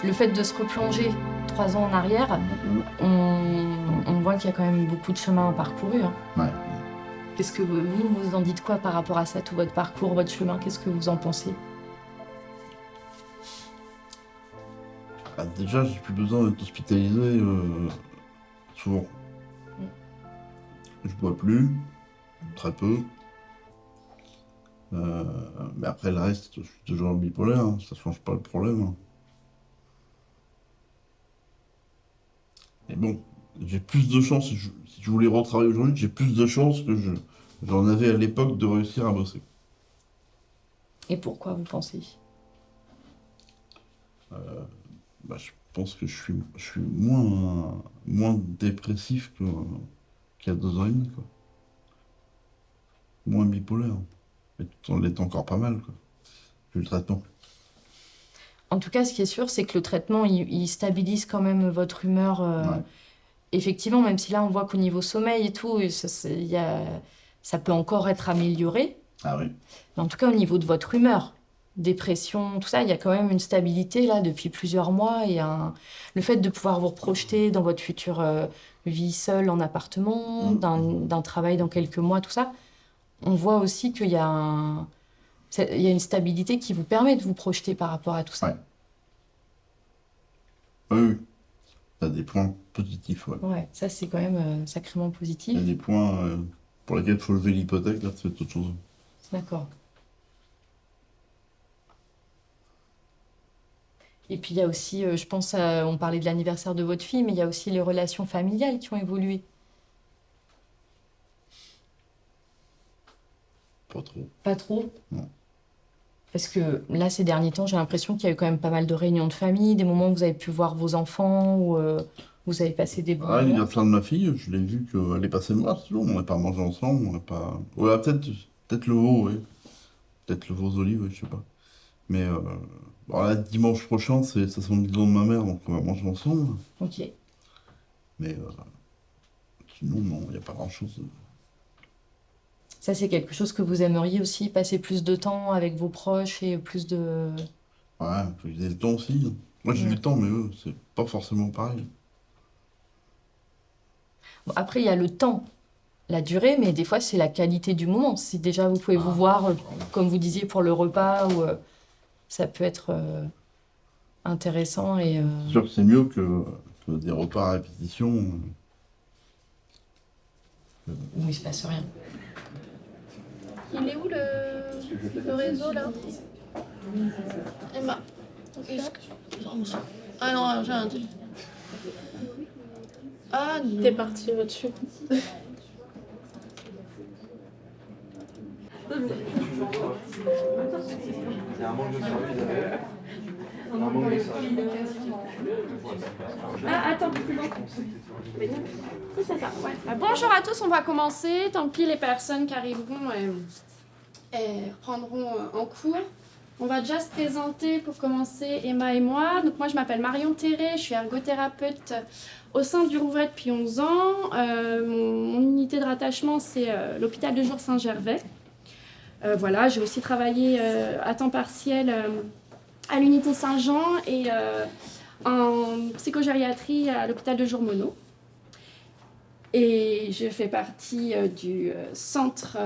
Le fait de se replonger 3 ans en arrière, on voit qu'il y a quand même beaucoup de chemin parcouru. Hein. Ouais. Qu'est-ce que vous en dites quoi par rapport à ça, tout votre parcours, votre chemin? Qu'est-ce que vous en pensez? Bah, déjà, j'ai plus besoin d'être hospitalisé souvent. Je bois plus, très peu. Mais après le reste, je suis toujours bipolaire, hein, ça change pas le problème. Hein. Et bon, j'ai plus de chances, si je voulais retravailler aujourd'hui, j'ai plus de chances que j'en avais à l'époque de réussir à bosser. Et pourquoi vous pensez? Bah, je pense que je suis moins dépressif qu'il y a 2 ans et demi, quoi. Moins bipolaire. Mais tout en l'étant encore pas mal, quoi. J'ai eu le traitement. En tout cas, ce qui est sûr, c'est que le traitement, il stabilise quand même votre humeur. Ouais. Effectivement, même si là, on voit qu'au niveau sommeil et tout, ça peut encore être amélioré. Ah oui. Mais en tout cas, au niveau de votre humeur, dépression, tout ça, il y a quand même une stabilité là depuis plusieurs mois. Le fait de pouvoir vous projeter dans votre future vie seule en appartement, d'un travail dans quelques mois, tout ça, on voit aussi qu'il y a il y a une stabilité qui vous permet de vous projeter par rapport à tout ça. Ouais. Oui, oui. Ça a des points positifs, ouais. Ouais, ça c'est quand même sacrément Il y positif. a des points pour lesquels il faut lever l'hypothèque, là, c'est autre chose. D'accord. Et puis il y a aussi, je pense, on parlait de l'anniversaire de votre fille, mais il y a aussi les relations familiales qui ont évolué. Pas trop. Pas trop? Non. Parce que là, ces derniers temps, j'ai l'impression qu'il y a eu quand même pas mal de réunions de famille, des moments où vous avez pu voir vos enfants, où vous avez passé des bons Ah, moments. l'anniversaire de ma fille, je l'ai vu qu'elle est passée me voir, c'est tout. On n'a pas mangé ensemble, on n'a pas. Ouais, peut-être le veau, oui. Peut-être le veau aux olives, ouais, je sais pas. Mais bon, là, dimanche prochain, c'est 70 ans de ma mère, donc on va manger ensemble. Ok. Mais sinon, non, il n'y a pas grand-chose. Ça, c'est quelque chose que vous aimeriez aussi, passer plus de temps avec vos proches et plus de... Ouais, faut utiliser le temps aussi. Moi, j'ai Ouais. du temps, mais eux, c'est pas forcément pareil. Bon, après, il y a le temps, la durée, mais des fois, c'est la qualité du moment. Si déjà vous pouvez vous voir, comme vous disiez, pour le repas, ou ça peut être intéressant et... C'est sûr que c'est mieux que des repas à répétition. où il se passe rien. Il est où le réseau là? Emma. Ah non, j'ai un truc. Ah, t'es parti au-dessus. C'est un manque de service derrière. Un manque de service. Ah, attends, c'est bon. C'est ça, ouais. Bonjour à tous, on va commencer. Tant pis, les personnes qui arriveront reprendront en cours. On va déjà se présenter pour commencer, Emma et moi. Donc moi, je m'appelle Marion Théré, je suis ergothérapeute au sein du Rouvray depuis 11 ans. Mon unité de rattachement, c'est l'hôpital de jour Saint-Gervais. Voilà, j'ai aussi travaillé à temps partiel à l'unité Saint-Jean et en psychogériatrie à l'hôpital de jour Monod. Et je fais partie du centre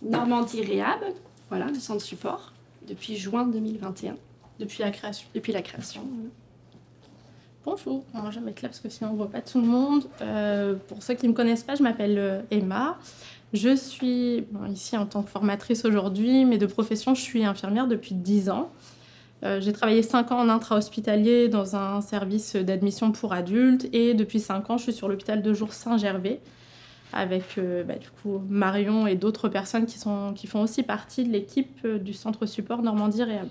Normandie Réhab, voilà, le centre support, depuis juin 2021. Depuis la création. Depuis la création. Bonjour, alors je vais mettre là parce que sinon on ne voit pas tout le monde. Pour ceux qui ne me connaissent pas, je m'appelle Emma. Je suis ici en tant que formatrice aujourd'hui, mais de profession, je suis infirmière depuis 10 ans. J'ai travaillé 5 ans en intra-hospitalier dans un service d'admission pour adultes et depuis 5 ans, je suis sur l'hôpital de jour Saint-Gervais avec du coup, Marion et d'autres personnes qui font aussi partie de l'équipe du centre support Normandie Réhab.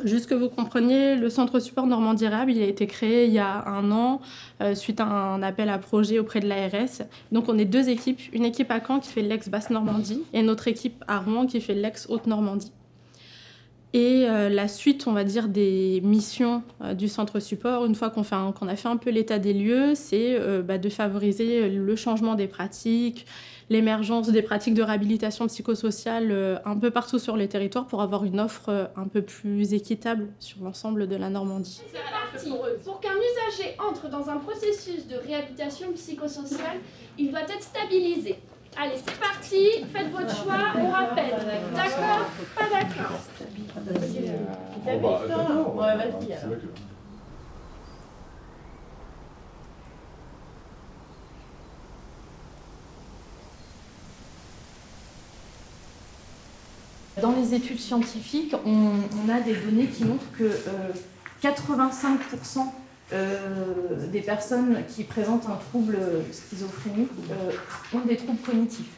Juste que vous compreniez, le centre support Normandie Réhab, il a été créé il y a 1 an suite à un appel à projet auprès de l'ARS. Donc on est 2 équipes, une équipe à Caen qui fait l'ex-Basse-Normandie et notre équipe à Rouen qui fait l'ex-Haute-Normandie. Et la suite, on va dire, des missions du centre support, une fois qu'on a fait un peu l'état des lieux, c'est de favoriser le changement des pratiques, l'émergence des pratiques de réhabilitation psychosociale un peu partout sur les territoires pour avoir une offre un peu plus équitable sur l'ensemble de la Normandie. C'est parti. Pour qu'un usager entre dans un processus de réhabilitation psychosociale, il doit être stabilisé. Allez, c'est parti, faites votre choix, on rappelle. D'accord? Pas d'accord? Dans les études scientifiques, on a des données qui montrent que 85% des personnes qui présentent un trouble schizophrénique ont des troubles cognitifs.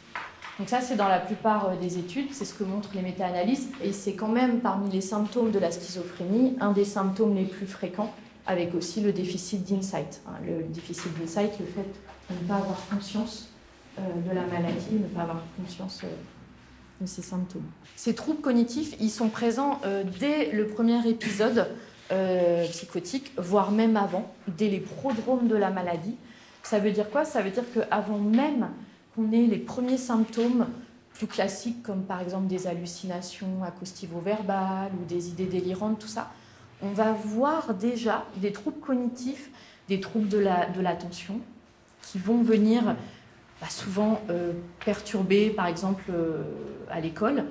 Donc ça, c'est dans la plupart des études, c'est ce que montrent les méta-analyses. Et c'est quand même parmi les symptômes de la schizophrénie, un des symptômes les plus fréquents, avec aussi le déficit d'insight. Le déficit d'insight, le fait de ne pas avoir conscience de la maladie, ne pas avoir conscience de ces symptômes. Ces troubles cognitifs, ils sont présents dès le premier épisode psychotique, voire même avant, dès les prodromes de la maladie. Ça veut dire quoi? Ça veut dire qu'avant même qu'on ait les premiers symptômes plus classiques, comme par exemple des hallucinations acoustivo-verbales ou des idées délirantes, tout ça, on va voir déjà des troubles cognitifs, des troubles de l'attention, qui vont venir souvent perturbés, par exemple, à l'école.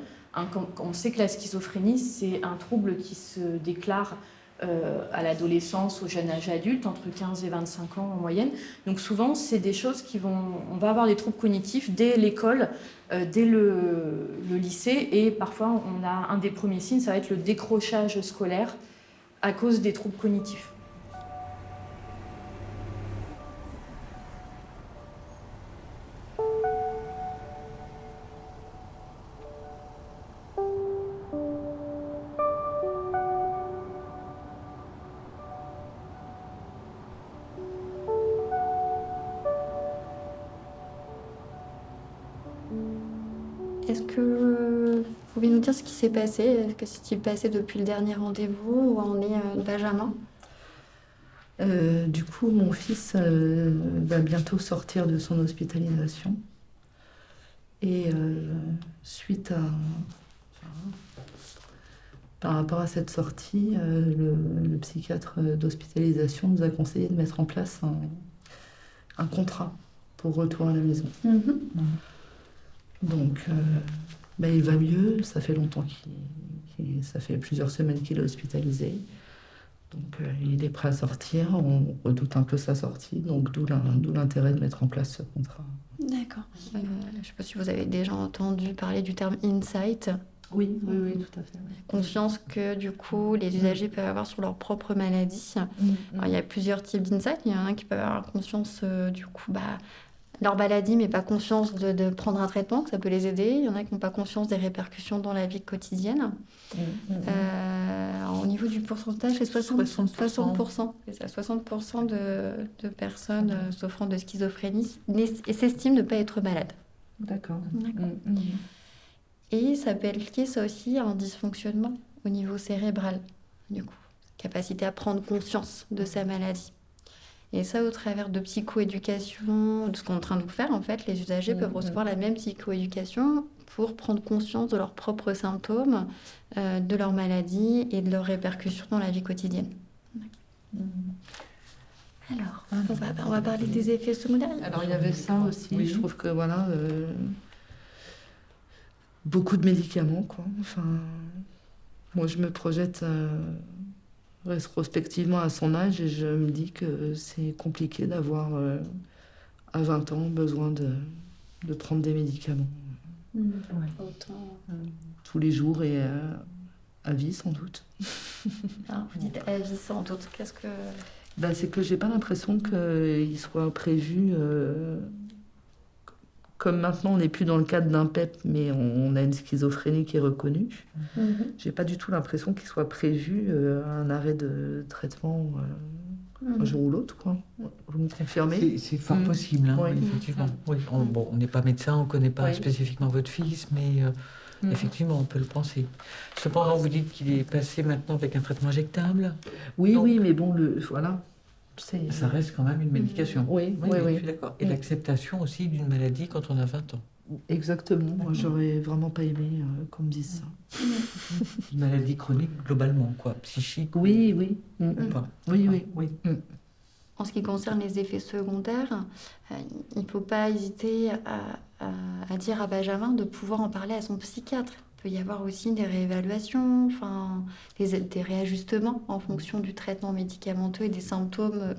On sait que la schizophrénie, c'est un trouble qui se déclare à l'adolescence, au jeune âge adulte, entre 15 et 25 ans en moyenne. Donc souvent, c'est des choses on va avoir des troubles cognitifs dès l'école, dès le lycée, et parfois on a un des premiers signes, ça va être le décrochage scolaire à cause des troubles cognitifs. Est-ce que vous pouvez nous dire ce qui s'est passé? Qu'est-ce qui s'est passé depuis le dernier rendez-vous? Où en est Benjamin? Du coup, mon fils va bientôt sortir de son hospitalisation. Et suite à... Par rapport à cette sortie, le psychiatre d'hospitalisation nous a conseillé de mettre en place un contrat pour retour à la maison. Donc, il va mieux. Ça fait longtemps ça fait plusieurs semaines qu'il est hospitalisé. Donc, il est prêt à sortir. On redoute un peu sa sortie. Donc, d'où l'intérêt de mettre en place ce contrat. D'accord. Je ne sais pas si vous avez déjà entendu parler du terme insight. Oui, tout à fait. Oui. Conscience que, du coup, les usagers peuvent avoir sur leur propre maladie. Alors, il y a plusieurs types d'insight. Il y en a qui peuvent avoir conscience, leur maladie, mais pas conscience de prendre un traitement, que ça peut les aider. Il y en a qui n'ont pas conscience des répercussions dans la vie quotidienne. Au niveau du pourcentage, c'est 60%. C'est ça, 60% de personnes souffrant de schizophrénie s'estiment ne pas être malades. D'accord. Et ça peut impliquer ça aussi un dysfonctionnement au niveau cérébral, du coup. Capacité à prendre conscience de sa maladie. Et ça, au travers de psychoéducation, de ce qu'on est en train de vous faire, en fait, les usagers peuvent recevoir la même psychoéducation pour prendre conscience de leurs propres symptômes, de leur maladie et de leurs répercussions dans la vie quotidienne. Alors, on va parler des effets secondaires. Alors, il y avait ça aussi. Oui. Je trouve que, beaucoup de médicaments, quoi. Enfin, moi, je me projette... rétrospectivement à son âge, et je me dis que c'est compliqué d'avoir à 20 ans besoin de prendre des médicaments tous les jours et à vie sans doute. Alors, vous dites à vie sans doute, qu'est-ce que... C'est que j'ai pas l'impression qu'il soit prévu comme maintenant on n'est plus dans le cadre d'un PEP, mais on a une schizophrénie qui est reconnue. J'ai pas du tout l'impression qu'il soit prévu un arrêt de traitement un jour ou l'autre, quoi. Vous me confirmez? C'est fort possible, hein, effectivement. Oui, on n'est pas médecin, on ne connaît pas spécifiquement votre fils, mais effectivement, on peut le penser. Cependant, vous dites qu'il est passé maintenant avec un traitement injectable. Oui, mais bon, voilà. Ça reste quand même une médication. Oui, Oui, oui, je oui. suis d'accord. Et Oui. l'acceptation aussi d'une maladie quand on a 20 ans. Exactement. Moi, j'aurais vraiment pas aimé qu'on me dise ça. Une maladie chronique globalement, quoi, psychique Oui, oui. ou pas. Oui, oui. Oui. En ce qui concerne les effets secondaires, il ne faut pas hésiter à dire à Benjamin de pouvoir en parler à son psychiatre. Il peut y avoir aussi des réévaluations, enfin, des réajustements en fonction du traitement médicamenteux et des symptômes,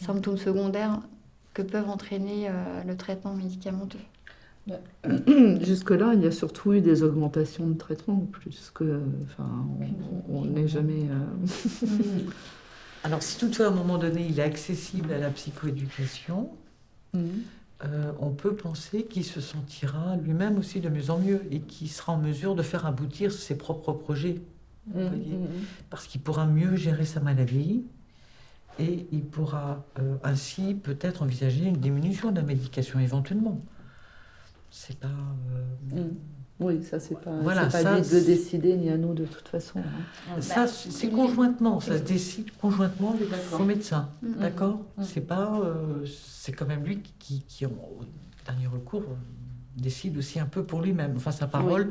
symptômes secondaires que peuvent entraîner le traitement médicamenteux. Jusque-là, il y a surtout eu des augmentations de traitement, plus que. Enfin, on n'est jamais. Alors, si toutefois, à un moment donné, il est accessible à la psychoéducation, on peut penser qu'il se sentira lui-même aussi de mieux en mieux et qu'il sera en mesure de faire aboutir ses propres projets. Vous voyez, parce qu'il pourra mieux gérer sa maladie et il pourra ainsi peut-être envisager une diminution de la médication éventuellement. C'est pas. Oui, ça, c'est pas, Voilà, c'est pas lui de le décider, ni à nous de toute façon. Ça, c'est conjointement, ça se décide conjointement avec son médecin, d'accord. C'est pas, c'est quand même lui qui au dernier recours, décide aussi un peu pour lui-même. Enfin, sa parole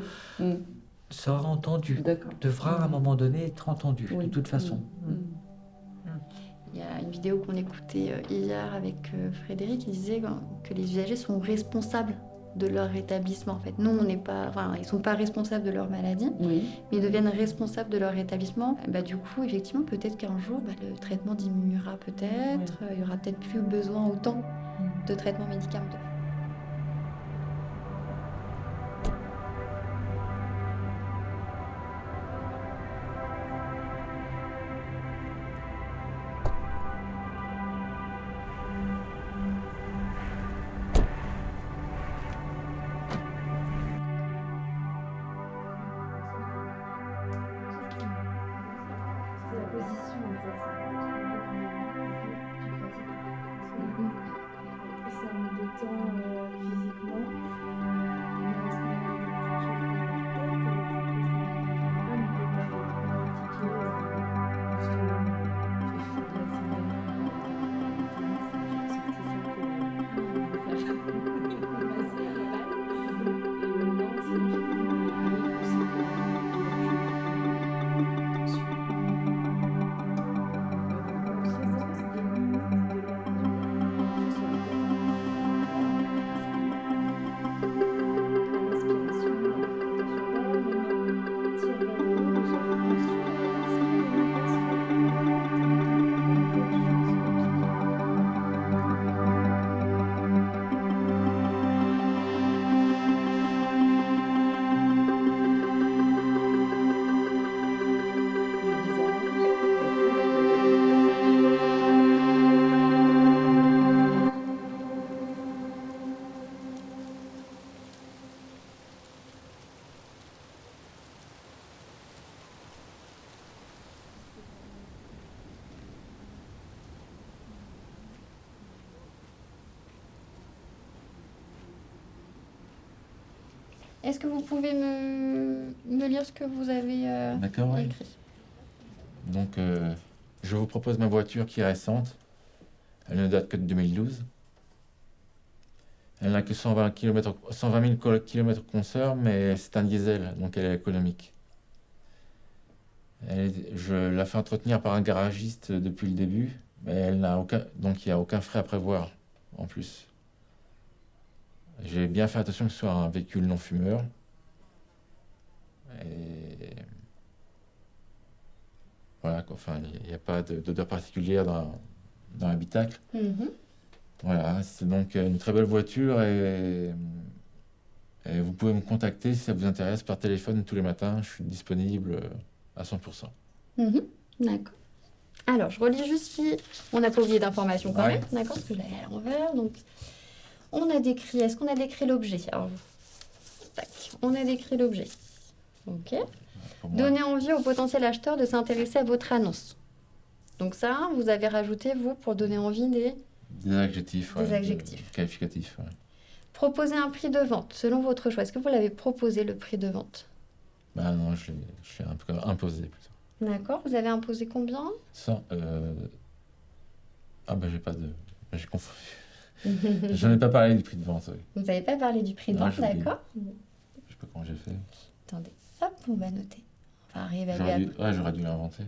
sera entendue, devra à un moment donné être entendue, de toute façon. Il y a une vidéo qu'on écoutait hier avec Frédéric, il disait que les usagers sont responsables de leur rétablissement. En fait, nous, on n'est pas, ils sont pas responsables de leur maladie, mais ils deviennent responsables de leur rétablissement. Du coup, effectivement, peut-être qu'un jour, le traitement diminuera peut-être, il y aura peut-être plus besoin autant de traitement médicamenteux. Est-ce que vous pouvez me lire ce que vous avez D'accord, oui. écrit? Donc, je vous propose ma voiture qui est récente. Elle ne date que de 2012. Elle n'a que 120 000 km consoeur, mais c'est un diesel, donc elle est économique. Je la fais entretenir par un garagiste depuis le début, mais elle n'a aucun, donc il n'y a aucun frais à prévoir en plus. J'ai bien fait attention que ce soit un véhicule non fumeur. Et voilà, quoi. Enfin, il n'y a pas d'odeur particulière dans l'habitacle. Voilà, c'est donc une très belle voiture et vous pouvez me contacter si ça vous intéresse par téléphone tous les matins. Je suis disponible à 100%. D'accord. Alors, je relis juste si on n'a pas oublié d'informations quand Ouais. même, d'accord, parce que je l'ai à l'envers. Donc, est-ce qu'on a décrit l'objet? Alors, tac, on a décrit l'objet. Ok. Pour moi. Donner envie au potentiel acheteur de s'intéresser à votre annonce. Donc ça, vous avez rajouté, vous, pour donner envie Des adjectifs. Des adjectifs. Qualificatifs. Ouais. proposer un prix de vente, selon votre choix. Est-ce que vous l'avez proposé, le prix de vente? Bah non, je l'ai un peu imposé plutôt. D'accord. Vous avez imposé combien? Ah bah j'ai confondu. J'en ai pas parlé du prix de vente, oui. Vous n'avez pas parlé du prix de Non, vente, j'ai oublié. d'accord? Je sais pas comment j'ai fait. Attendez, hop, on va noter. On va réévaluer. J'aurais dû l'inventer.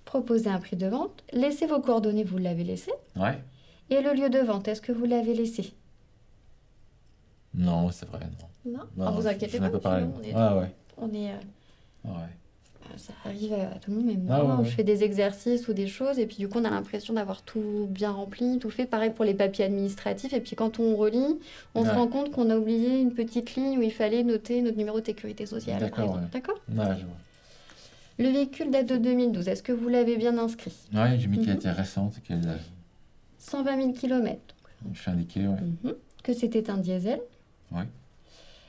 Proposer un prix de vente. Laissez vos coordonnées, vous l'avez laissé. Ouais. Et le lieu de vente, est-ce que vous l'avez laissé? Non, c'est vrai, non. Non, Non, vous inquiétez j'en ai pas, pas parlé. sinon on est... Ah ouais. On est Ouais. ça arrive à tout le monde, même Ah moi, ouais. je fais des exercices ou des choses, et puis du coup, on a l'impression d'avoir tout bien rempli, tout fait. Pareil pour les papiers administratifs, et puis quand on relit, on se Ouais. rend compte qu'on a oublié une petite ligne où il fallait noter notre numéro de sécurité sociale, par D'accord, exemple. ouais. D'accord? Ouais, je vois. Le véhicule date de 2012, est-ce que vous l'avez bien inscrit? Ouais, j'ai mis qu'elle était récente, 120 000 km. je suis indiqué, ouais. Que c'était un diesel. Ouais.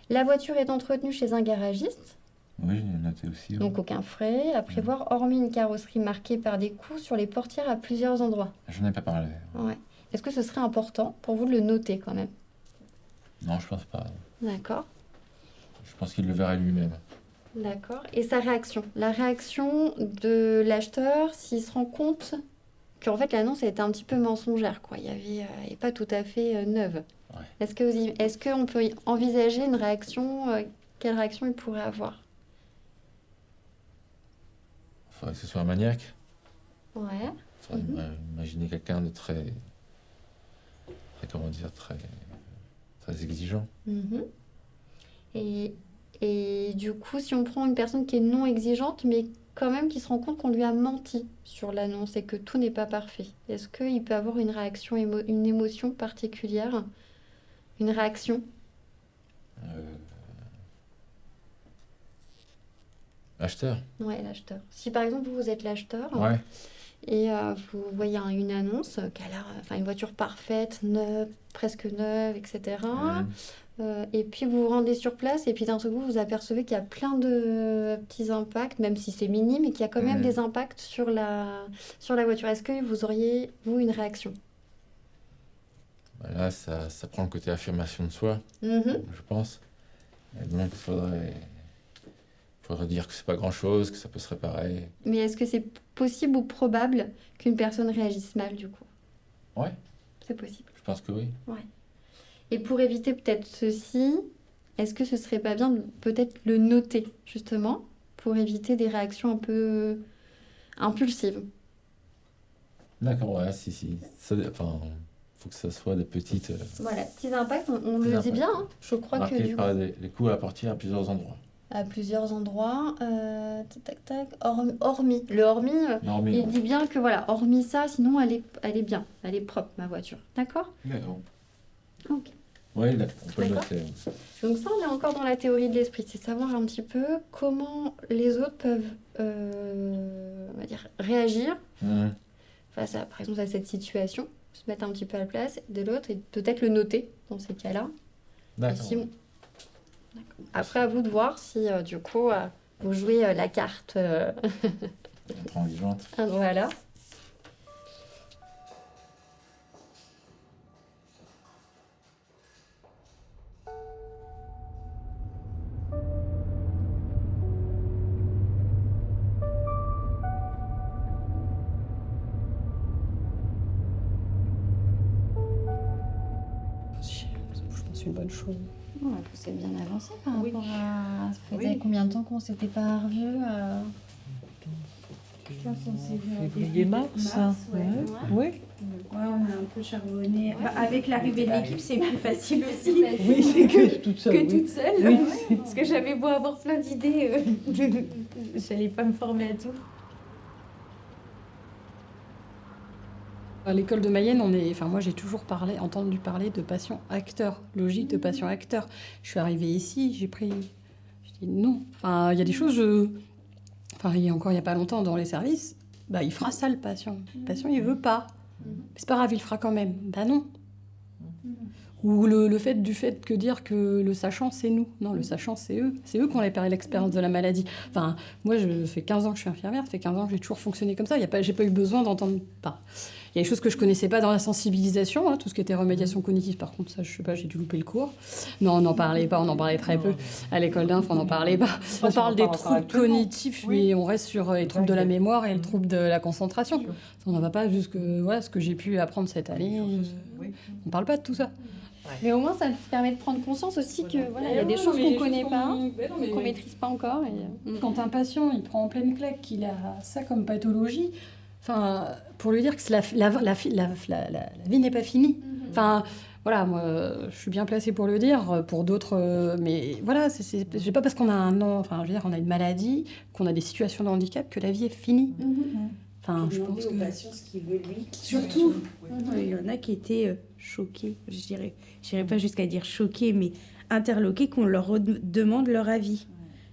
La voiture est entretenue chez un garagiste, Oui, j'ai noté aussi. Ouais. donc aucun frais à prévoir, hormis une carrosserie marquée par des coups sur les portières à plusieurs endroits. Je n'en ai pas parlé. Ouais. Est-ce que ce serait important pour vous de le noter quand même? Non, je pense pas. D'accord. Je pense qu'il le verrait lui-même. D'accord. Et sa réaction? La réaction de l'acheteur s'il se rend compte qu'en fait l'annonce a été un petit peu mensongère, quoi. Elle est pas tout à fait neuve. Ouais. Est-ce qu'on peut envisager une réaction? Quelle réaction il pourrait avoir? Il faudrait que ce soit un maniaque. Ouais. Il faudrait imaginer quelqu'un de très, comment dire, très exigeant. Mhm. Et du coup, si on prend une personne qui est non exigeante, mais quand même qui se rend compte qu'on lui a menti sur l'annonce et que tout n'est pas parfait, est-ce qu'il peut avoir une réaction, une émotion particulière? Une réaction? Acheteur. Ouais, l'acheteur. Si par exemple vous êtes l'acheteur Ouais. et vous voyez une annonce qui a l'air, une voiture parfaite, neuve, presque neuve, etc. Et puis vous vous rendez sur place et puis d'un seul coup vous apercevez qu'il y a plein de petits impacts, même si c'est minime, mais qu'il y a quand même des impacts sur la voiture. Est-ce que vous auriez, vous, une réaction? Bah là, ça prend le côté affirmation de soi, Mhm. je pense. Et donc, il faudrait dire que c'est pas grand-chose, que ça peut se réparer. Mais est-ce que c'est possible ou probable qu'une personne réagisse mal du coup? Ouais, C'est possible. je pense que oui. Et pour éviter peut-être ceci, est-ce que ce serait pas bien de peut-être le noter, justement, pour éviter des réactions un peu impulsives? D'accord, ouais, si. Enfin, faut que ça soit des petites... Voilà, petits impacts, on le dit impacts. bien, hein. Je crois que marquées du coup, par les coups à la portière à plusieurs endroits. à plusieurs endroits, hormis. Le hormis, Hormis, il dit bien que voilà, hormis ça, sinon elle est bien, elle est propre, ma voiture. D'accord? D'accord. Ok. Oui, on peut le D'accord. noter. Donc ça, on est encore dans la théorie de l'esprit, c'est savoir un petit peu comment les autres peuvent, on va dire, réagir face à, par exemple, à cette situation, se mettre un petit peu à la place de l'autre et peut-être le noter dans ces cas-là. D'accord. Et si on- D'accord. Après, à vous de voir si, du coup, vous jouez la carte. Intransigeante. Voilà. Je pense que c'est une bonne chose. Ouais, c'est bien avancé par Oui. rapport à... Ça faisait Oui. combien de temps qu'on s'était pas revus Février-mars. ouais. Oui. Ouais, on a un peu charbonné. Bah, avec l'arrivée de l'équipe, c'est plus facile aussi Oui, que toute seule. que oui. toute seule. Oui. Parce que j'avais beau avoir plein d'idées, j'allais pas me former à tout. À l'école de Mayenne, moi j'ai toujours entendu parler de patient acteur, logique de patient acteur. Je suis arrivée ici, je dis non. Enfin, il y a des choses, il y a pas longtemps dans les services, il fera ça le patient. Le patient, il veut pas. C'est pas grave, il le fera quand même. Non. Ou le fait que dire que le sachant, c'est nous. Non, le sachant, c'est eux. C'est eux qui ont l'expérience de la maladie. Enfin, moi, je fais 15 ans que je suis infirmière, ça fait 15 ans que j'ai toujours fonctionné comme ça. J'ai pas eu besoin d'entendre... Il y a des choses que je connaissais pas dans la sensibilisation, hein, tout ce qui était remédiation cognitive. Par contre, ça, je sais pas, j'ai dû louper le cours. Non, on n'en parlait pas, on en parlait très peu. À l'école d'inf, on n'en parlait pas. On parle des troubles cognitifs, mais on reste sur les troubles de la mémoire et le trouble de la concentration. On n'en va pas jusque voilà, ce que j'ai pu apprendre cette année. On parle pas de tout ça. Mais au moins, ça permet de prendre conscience aussi que voilà, il y a des choses qu'on ne connaît pas, qu'on ne maîtrise pas encore. Quand un patient il prend en pleine claque qu'il a ça comme pathologie, enfin, pour lui dire que la vie n'est pas finie. Enfin, voilà, moi, je suis bien placée pour le dire. Pour d'autres, mais voilà, c'est pas parce qu'on a enfin, je veux dire, on a une maladie, qu'on a des situations de handicap que la vie est finie. Enfin, je pense que patient ce qu'il veut lui. surtout, Il y en a qui étaient choqués, je dirais pas jusqu'à dire choqués, mais interloqués qu'on leur demande leur avis.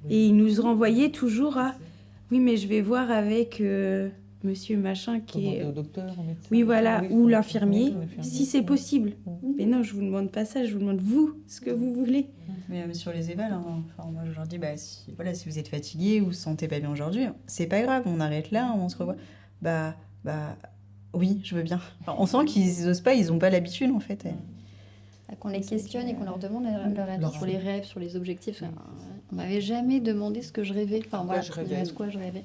Et ils nous renvoyaient toujours à oui, mais je vais voir avec monsieur machin qui est. Au docteur, au médecin. Oui, voilà, ou l'infirmier, l'infirmier. si c'est possible. Mais non, je vous demande pas ça, je vous demande vous, ce que vous voulez. Mais sur les évals, hein, enfin, moi je leur dis si vous êtes fatigué ou vous vous sentez pas bien aujourd'hui, c'est pas grave, on arrête là, on se revoit. Oui, je veux bien. Enfin, on sent qu'ils osent pas, ils ont pas l'habitude en fait. Qu'on les questionne et qu'on leur demande leur avis sur les rêves, sur les objectifs. On m'avait jamais demandé ce que je rêvais. Enfin, voilà, quoi je rêvais.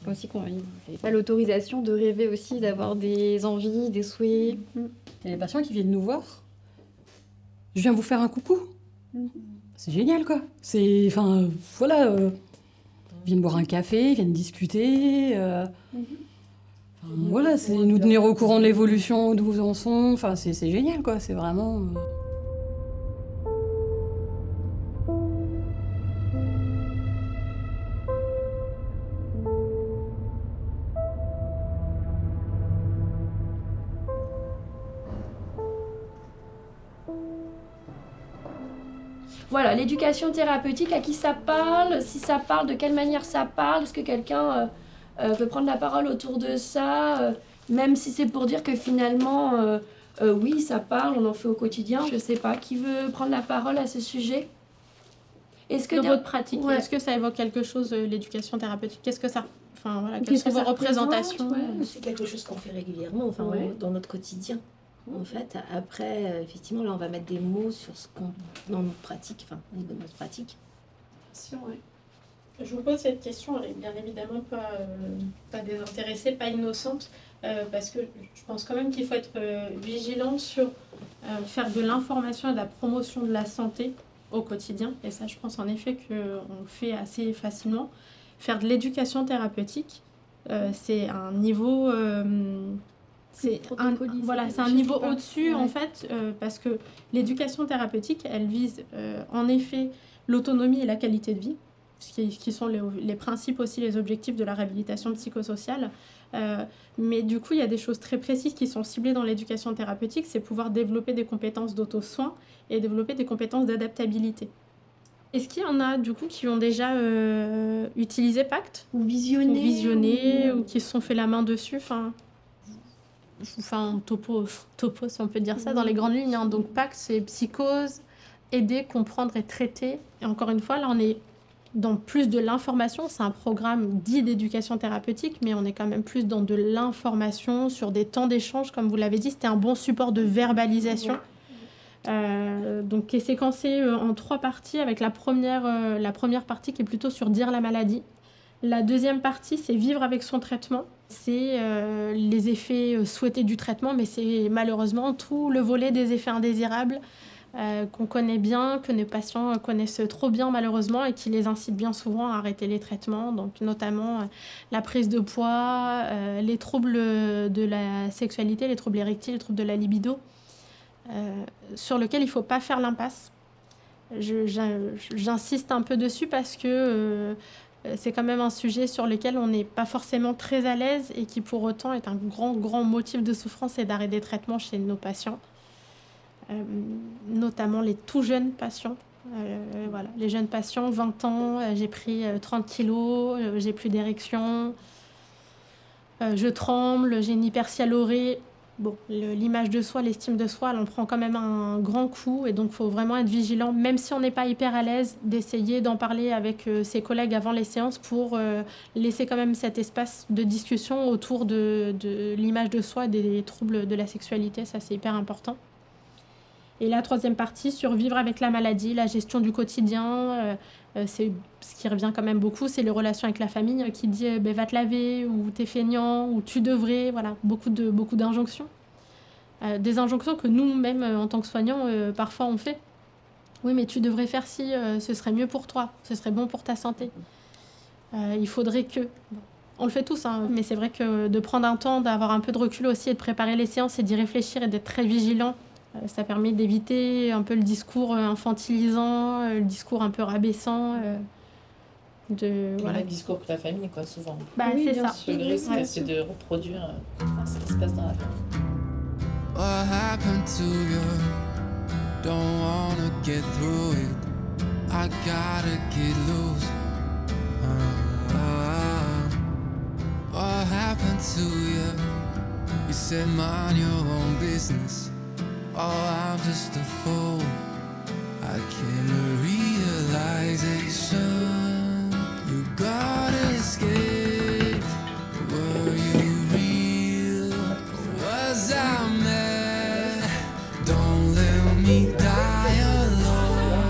Aussi qu'on n'avait pas l'autorisation de rêver aussi, d'avoir des envies, des souhaits. il y a des patients qui viennent nous voir. Je viens vous faire un coucou. C'est génial, quoi. C'est, enfin, voilà. Ils viennent boire un café, ils viennent discuter. Voilà, c'est nous tenir au courant de l'évolution, d'où ils en sont. Enfin, c'est génial, quoi. C'est vraiment. Voilà, l'éducation thérapeutique, à qui ça parle, si ça parle, de quelle manière ça parle, est-ce que quelqu'un veut prendre la parole autour de ça, même si c'est pour dire que finalement, oui, ça parle, on en fait au quotidien, je sais pas, qui veut prendre la parole à ce sujet? Est-ce que dans votre pratique, est-ce que ça évoque quelque chose, l'éducation thérapeutique? Qu'est-ce que ça? Enfin, voilà, quelles sont vos représentations? C'est quelque chose qu'on fait régulièrement, dans notre quotidien. En fait, après, effectivement, là, on va mettre des mots sur ce qu'on dans notre pratique, au niveau de notre pratique. Je vous pose cette question, elle est bien évidemment pas désintéressée, pas innocente, parce que je pense quand même qu'il faut être vigilant sur faire de l'information et de la promotion de la santé au quotidien. Et ça, je pense en effet qu'on le fait assez facilement. Faire de l'éducation thérapeutique, c'est un niveau... c'est un niveau au-dessus, en fait, parce que l'éducation thérapeutique, elle vise en effet l'autonomie et la qualité de vie, qui sont les principes aussi, les objectifs de la réhabilitation psychosociale. Mais du coup, il y a des choses très précises qui sont ciblées dans l'éducation thérapeutique, c'est pouvoir développer des compétences d'auto-soin et développer des compétences d'adaptabilité. Est-ce qu'il y en a, du coup, qui ont déjà utilisé PACT ou visionné ou qui se sont fait la main dessus? Je vous fais un topo, si on peut dire ça, dans les grandes lignes. Donc, PACT, c'est psychose, aider, comprendre et traiter. Et encore une fois, là, on est dans plus de l'information. C'est un programme dit d'éducation thérapeutique, mais on est quand même plus dans de l'information, sur des temps d'échange. Comme vous l'avez dit, c'était un bon support de verbalisation. Donc, qui est séquencé en 3 parties, avec la première partie qui est plutôt sur dire la maladie. La deuxième partie, c'est vivre avec son traitement. C'est les effets souhaités du traitement, mais c'est malheureusement tout le volet des effets indésirables qu'on connaît bien, que nos patients connaissent trop bien malheureusement et qui les incitent bien souvent à arrêter les traitements. Donc notamment la prise de poids, les troubles de la sexualité, les troubles érectiles, les troubles de la libido, sur lesquels il ne faut pas faire l'impasse. J'insiste un peu dessus parce que... c'est quand même un sujet sur lequel on n'est pas forcément très à l'aise et qui pour autant est un grand motif de souffrance et d'arrêt des traitements chez nos patients, notamment les tout jeunes patients. Les jeunes patients, 20 ans, j'ai pris 30 kilos, j'ai plus d'érection, je tremble, j'ai une hypersialorée. bon, l'image de soi, l'estime de soi, elle en prend quand même un grand coup. Et donc, il faut vraiment être vigilant, même si on n'est pas hyper à l'aise, d'essayer d'en parler avec ses collègues avant les séances pour laisser quand même cet espace de discussion autour de l'image de soi et des troubles de la sexualité. Ça, c'est hyper important. Et la troisième partie, sur vivre avec la maladie, la gestion du quotidien, c'est ce qui revient quand même beaucoup, c'est les relations avec la famille qui dit va te laver, ou t'es feignant, ou tu devrais, voilà, beaucoup d'injonctions. Des injonctions que nous-mêmes, en tant que soignants, parfois on fait. Oui, mais tu devrais faire ci, ce serait mieux pour toi, ce serait bon pour ta santé. Il faudrait que... Bon. On le fait tous, hein, mais c'est vrai que de prendre un temps, d'avoir un peu de recul aussi, et de préparer les séances et d'y réfléchir et d'être très vigilant, ça permet d'éviter un peu le discours infantilisant, le discours un peu rabaissant. Voilà. Le discours que la famille, quoi, souvent. Bah, oui, c'est ça. Le risque, c'est de reproduire ce qui se passe dans la famille. What happened to you? Don't wanna get through it. I gotta get loose. What happened to you? You said mind your own business. Oh, I'm just a fool. I came to realization. You got escaped. Were you real? Or was I mad? Don't let me die alone.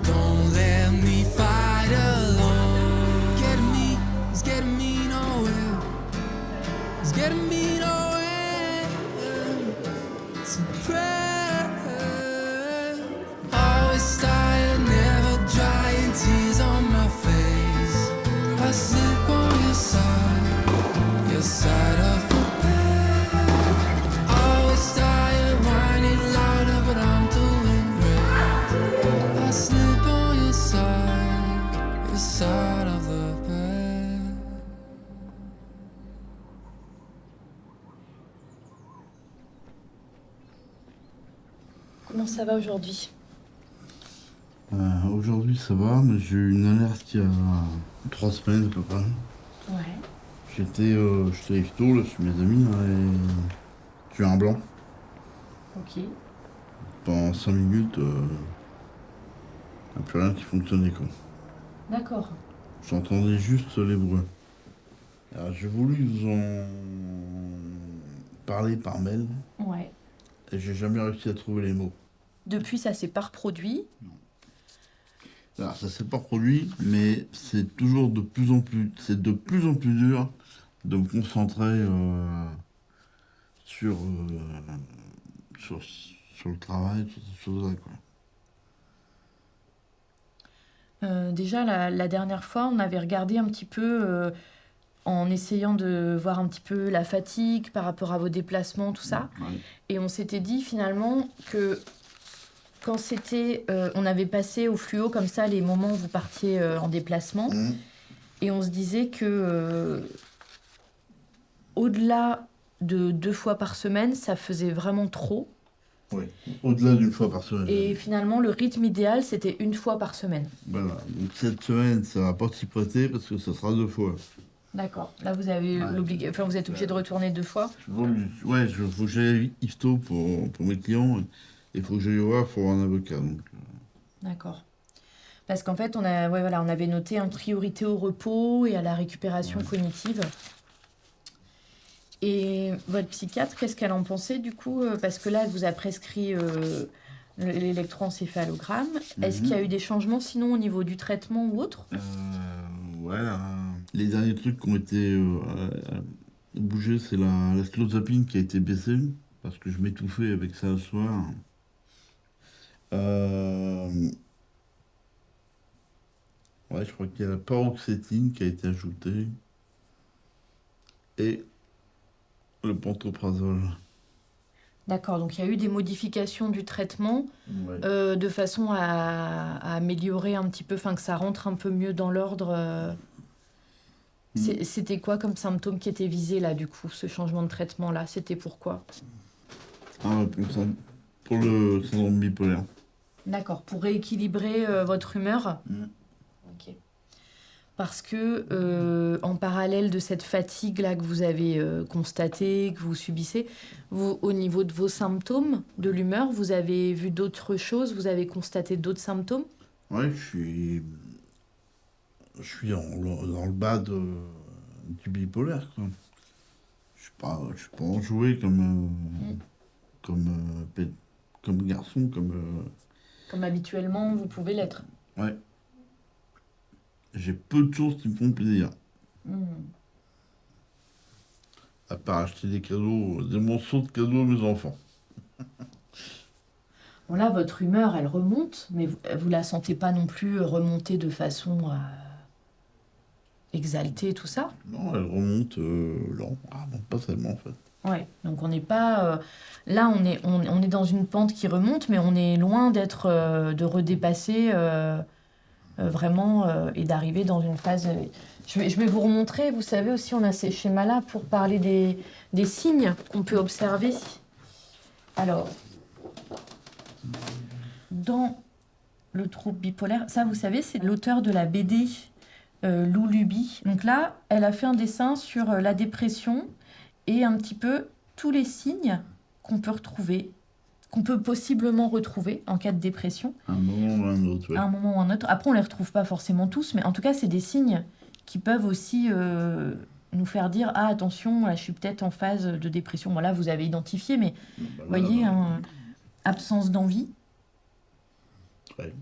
Don't let me fight alone. It's getting me nowhere. It's getting me nowhere. It's a prayer. Always tired, never drying, tears on my face. I sleep on your side of the bed. Always tired, whining louder, but I'm doing great. I sleep on your side of the bed. Comment ça va aujourd'hui? Aujourd'hui ça va, mais j'ai eu une alerte il y a 3 semaines à peu près. Ouais. J'étais icto là chez mes amis là, et j'ai eu un blanc. Ok. Pendant 5 minutes, il n'y a plus rien qui fonctionnait quoi. D'accord. J'entendais juste les bruits. Alors j'ai voulu vous en parler par mail Ouais. et j'ai jamais réussi à trouver les mots. Depuis, ça s'est pas reproduit. Alors, ça s'est pas produit, mais c'est toujours de plus en plus dur de me concentrer sur le travail, sur ces choses-là, quoi. Déjà, la dernière fois, on avait regardé un petit peu en essayant de voir un petit peu la fatigue par rapport à vos déplacements, tout ça. Ouais. Et on s'était dit finalement que quand c'était... on avait passé au fluo comme ça les moments où vous partiez en déplacement. Et on se disait que au-delà de 2 fois par semaine, ça faisait vraiment trop. Oui, au-delà d'une fois par semaine. Et finalement, le rythme idéal, c'était 1 fois par semaine. Voilà, donc cette semaine, ça va pas s'y prêter parce que ça sera 2 fois. D'accord. Là, vous avez enfin, vous êtes obligé de retourner 2 fois. Ouais, il faut que j'aille IFTO pour mes clients. Il faut que j'aille voir pour un avocat. Donc. D'accord. Parce qu'en fait, on avait noté une priorité au repos et à la récupération cognitive. Et votre psychiatre, qu'est-ce qu'elle en pensait du coup? Parce que là, elle vous a prescrit l'électroencéphalogramme. Est-ce qu'il y a eu des changements sinon au niveau du traitement ou autre? Les derniers trucs qui ont été bougés, c'est la clozapine qui a été baissée parce que je m'étouffais avec ça le soir. Je crois qu'il y a la paroxétine qui a été ajoutée et le pantoprazole. D'accord, donc il y a eu des modifications du traitement de façon à améliorer un petit peu, enfin que ça rentre un peu mieux dans l'ordre. C'était quoi comme symptôme qui était visé là du coup, ce changement de traitement là? C'était pourquoi? Pour le syndrome bipolaire. D'accord, pour rééquilibrer votre humeur. Ok. Parce que, en parallèle de cette fatigue-là que vous avez constatée, que vous subissez, vous, au niveau de vos symptômes de l'humeur, vous avez vu d'autres choses, vous avez constaté d'autres symptômes? Ouais, je suis dans le bas du bipolaire, quoi. Je suis pas enjoué comme garçon, Comme habituellement, vous pouvez l'être. Ouais. J'ai peu de choses qui me font plaisir. À part acheter des cadeaux, des morceaux de cadeaux à mes enfants. Bon, là, votre humeur, elle remonte, mais vous la sentez pas non plus remonter de façon exaltée, tout ça? Non, elle remonte lent. Ah non, pas tellement en fait. Ouais, donc on n'est pas... là, on est dans une pente qui remonte, mais on est loin de redépasser vraiment et d'arriver dans une phase... Je vais vous remontrer, vous savez aussi, on a ces schémas-là pour parler des signes qu'on peut observer. Alors, dans le trouble bipolaire, ça, vous savez, c'est l'auteur de la BD Lou Luby. Donc là, elle a fait un dessin sur la dépression et un petit peu tous les signes qu'on peut retrouver, qu'on peut possiblement retrouver en cas de dépression. Un moment ou un autre, ouais. À un moment ou un autre. Après, on les retrouve pas forcément tous, mais en tout cas, c'est des signes qui peuvent aussi nous faire dire « Ah, attention, là, je suis peut-être en phase de dépression. » Bon, là, vous avez identifié, mais vous voyez, absence d'envie. Ouais.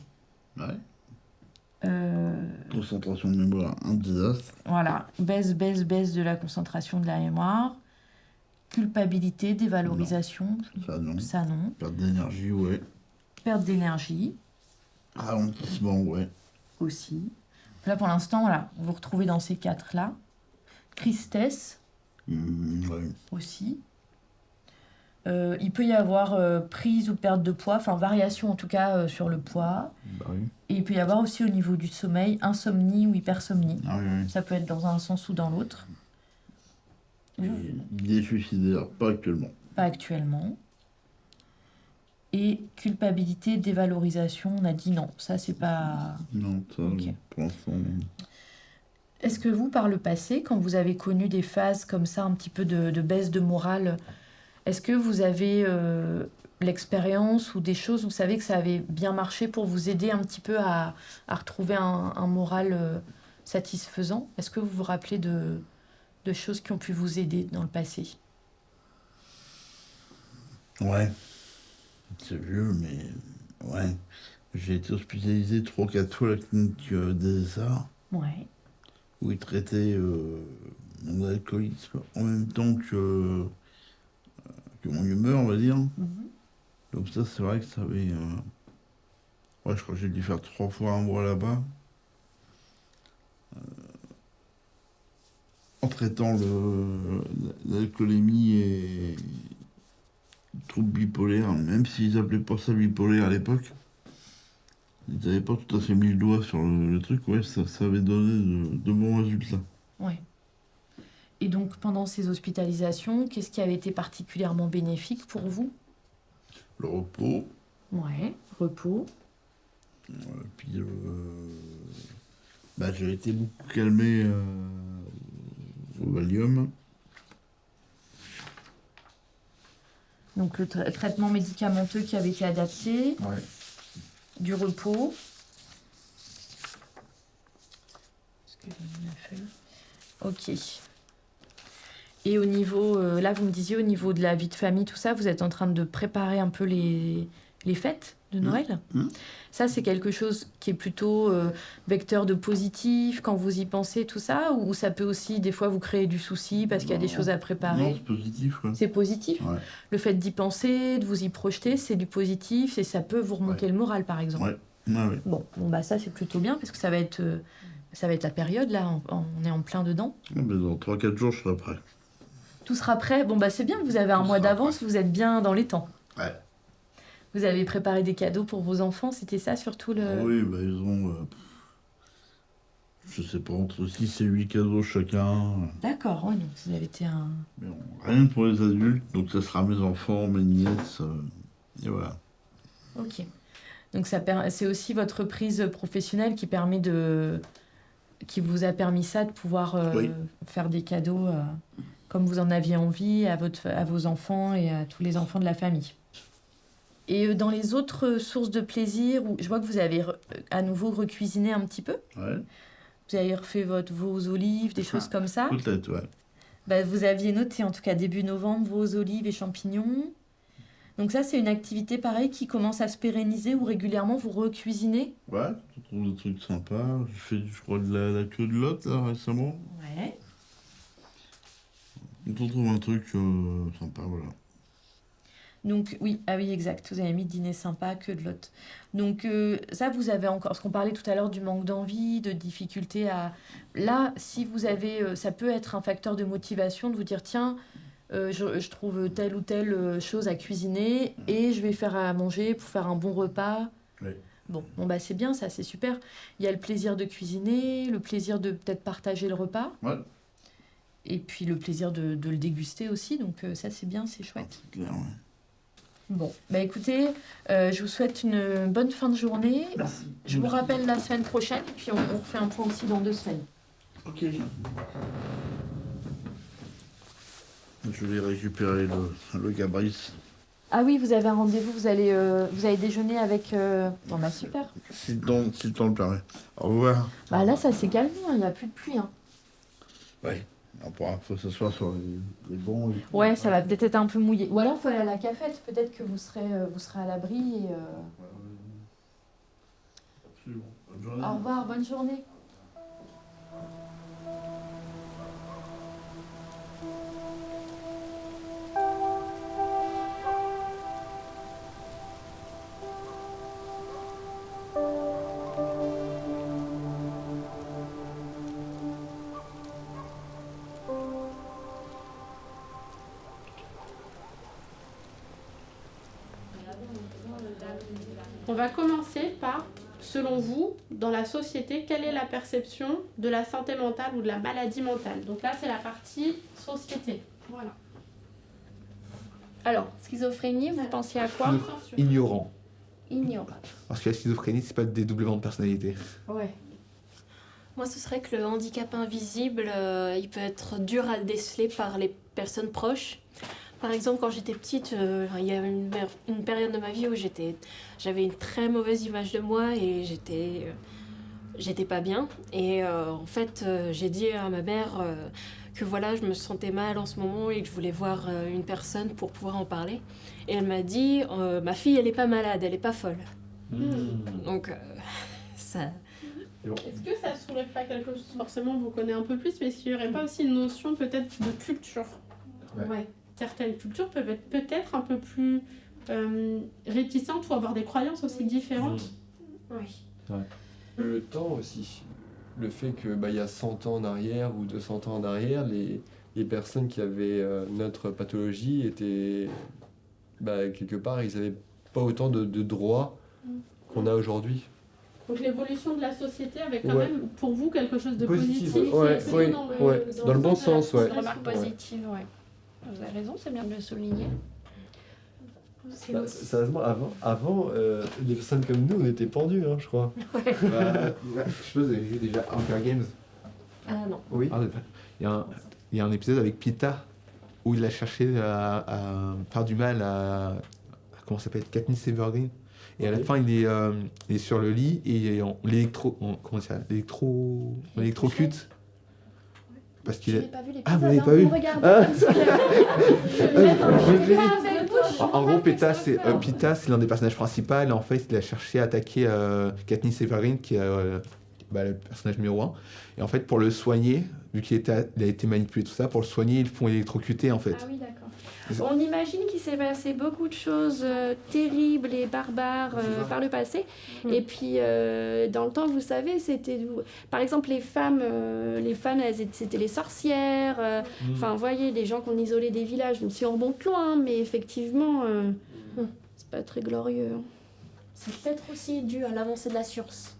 Concentration de mémoire, un désastre. Voilà, baisse de la concentration de la mémoire. Culpabilité, dévalorisation. Non. Ça, non. Perte d'énergie, ouais. Perte d'énergie. Ralentissement, ouais. Aussi. Là, pour l'instant, voilà, vous vous retrouvez dans ces quatre-là. Tristesse. Ouais. Aussi. Il peut y avoir prise ou perte de poids, enfin variation en tout cas sur le poids. Bah oui. Et il peut y avoir aussi au niveau du sommeil, insomnie ou hypersomnie. Ah oui. Ça peut être dans un sens ou dans l'autre. Idée suicidaire, pas actuellement. Pas actuellement. Et culpabilité, dévalorisation, on a dit non, ça c'est pas... Non, ça, Ok. pour l'instant, non. Est-ce que vous, par le passé, quand vous avez connu des phases comme ça, un petit peu de baisse de morale, est-ce que vous avez l'expérience ou des choses, vous savez que ça avait bien marché pour vous aider un petit peu à retrouver un moral satisfaisant? Est-ce que vous vous rappelez de choses qui ont pu vous aider dans le passé? Ouais. C'est vieux, mais... Ouais. J'ai été hospitalisé 3 ou 4 fois à la clinique des Essarts. Ouais. Où ils traitaient mon alcoolisme en même temps que mon humeur, on va dire. Donc ça, c'est vrai que ça avait... Ouais, je crois que j'ai dû faire 3 fois un mois là-bas. En traitant l'alcoolémie et le trouble bipolaire, même s'ils appelaient pas ça bipolaire à l'époque. Ils n'avaient pas tout à fait mis le doigt sur le truc, ouais, ça avait donné de bons résultats. Ouais. Et donc, pendant ces hospitalisations, qu'est-ce qui avait été particulièrement bénéfique pour vous? Le repos. Ouais, repos. Puis, j'ai été beaucoup calmé au Valium. Donc, le traitement médicamenteux qui avait été adapté. Ouais. Du repos. Ok. Et au niveau, là vous me disiez au niveau de la vie de famille, tout ça, vous êtes en train de préparer un peu les fêtes de Noël. Ça, c'est quelque chose qui est plutôt vecteur de positif quand vous y pensez, tout ça, ou ça peut aussi des fois vous créer du souci parce qu'il y a des choses à préparer? Non, c'est positif. Ouais. C'est positif. Ouais. Le fait d'y penser, de vous y projeter, c'est du positif et ça peut vous remonter le moral, par exemple. Ouais. Ouais. Bon, bah ça c'est plutôt bien parce que ça va être la période là, on est en plein dedans. Ouais, mais dans 3-4 jours, je serai prêt. Tout sera prêt. Bon bah c'est bien, vous avez un mois d'avance, vous êtes bien dans les temps. Ouais. Vous avez préparé des cadeaux pour vos enfants, c'était ça surtout le... Ah oui, bah ils ont, je sais pas, entre 6 et 8 cadeaux chacun. D'accord, ouais, donc vous avez été un... Mais rien pour les adultes, donc ça sera mes enfants, mes nièces, et voilà. Ok. Donc c'est aussi votre reprise professionnelle qui permet qui vous a permis ça, de pouvoir Oui. faire des cadeaux comme vous en aviez envie à vos enfants et à tous les enfants de la famille. Et dans les autres sources de plaisir, je vois que vous avez à nouveau recuisiné un petit peu. Ouais. Vous avez refait vos olives, des choses comme ça. Peut-être, ouais. Bah, vous aviez noté, en tout cas début novembre, vos olives et champignons. Donc ça, c'est une activité pareille qui commence à se pérenniser ou régulièrement vous recuisinez. Ouais, tu trouves des trucs sympas. J'ai fait, je crois, de la queue de lot, là, récemment. Ouais. On trouve un truc sympa, voilà. Donc oui, ah oui, exact. Vous avez mis dîner sympa, que de l'autre. Donc ça, vous avez encore... Parce qu'on parlait tout à l'heure du manque d'envie, de difficulté à... Là, si vous avez... ça peut être un facteur de motivation de vous dire, tiens, je trouve telle ou telle chose à cuisiner et je vais faire à manger pour faire un bon repas. Oui. Bon, bah c'est bien, ça, c'est super. Il y a le plaisir de cuisiner, le plaisir de peut-être partager le repas. Ouais. Et puis le plaisir de le déguster aussi. Donc ça, c'est bien, c'est chouette. C'est clair, ouais. Bon, bah écoutez, je vous souhaite une bonne fin de journée. Merci. Je vous rappelle la semaine prochaine, et puis on refait un point aussi dans 2 semaines. Ok. Je vais récupérer le Gabriel. Ah oui, vous avez un rendez-vous, vous allez déjeuner avec... Bon bah super. Si le temps le permet. Au revoir. Bah là, ça s'est calmé, il n'y a plus de pluie. Hein. Ouais. Il faut s'asseoir sur les bancs. Ouais, ça va peut-être être un peu mouillé. Ou alors, il faut aller à la cafette. Peut-être que vous serez à l'abri. Et, Absolument. Bonne journée. Au revoir, bonne journée. On va commencer par, selon vous, dans la société, quelle est la perception de la santé mentale ou de la maladie mentale? Donc là, c'est la partie société. Voilà. Alors, schizophrénie, vous pensiez à quoi? Ignorant. Ignorant. Parce que la schizophrénie, c'est pas le dédoublement de personnalité. Ouais. Moi, ce serait que le handicap invisible, il peut être dur à déceler par les personnes proches. Par exemple, quand j'étais petite, il y a une période de ma vie où j'avais une très mauvaise image de moi et j'étais pas bien. Et en fait, j'ai dit à ma mère que voilà, je me sentais mal en ce moment et que je voulais voir une personne pour pouvoir en parler. Et elle m'a dit, ma fille, elle est pas malade, elle est pas folle. Donc, ça... Est-ce que ça soulève pas quelque chose? Forcément, vous connaissez un peu plus, mais est-ce qu'il n'y aurait pas aussi une notion peut-être de culture? Ouais. Certaines cultures peuvent être peut-être un peu plus réticentes ou avoir des croyances aussi différentes. Oui. Ouais. Le temps aussi. Le fait que il y a 100 ans en arrière ou 200 ans en arrière, les personnes qui avaient notre pathologie étaient... quelque part, ils n'avaient pas autant de droits qu'on a aujourd'hui. Donc l'évolution de la société avait quand Ouais. même pour vous quelque chose de Positif, positif. ouais, c'est ouais, dans le bon sens, ouais. Une remarque positive, ouais. Vous avez raison, c'est bien de le souligner. Sérieusement, avant les personnes comme nous, on était pendus, hein, je crois. Je sais pas, vous avez vu déjà Hunger Games? Ah non. Oui. Il y a un épisode avec Pita où il a cherché à faire du mal à comment ça s'appelle, Katniss Everdeen. Et à la fin, il est sur le lit et on l'électrocute. Parce qu'il Je est... n'ai pas vu l'épisode. Ah, vous l'avez hein, pas vu? vous regardez comme si En gros, Pita, c'est l'un des personnages principaux. Et en fait, il a cherché à attaquer Katniss Everdeen, qui est le personnage numéro 1. Et en fait, pour le soigner, vu qu'il a été manipulé, tout ça, pour le soigner, ils le font électrocuter, en fait. Ah oui, d'accord. On imagine qu'il s'est passé beaucoup de choses terribles et barbares par le passé. Et puis, dans le temps, vous savez, c'était... Par exemple, les femmes c'était les sorcières. Enfin, vous voyez, des gens qu'on isolait des villages. Même si on remonte loin, mais effectivement, c'est pas très glorieux. Hein. C'est peut-être aussi dû à l'avancée de la science.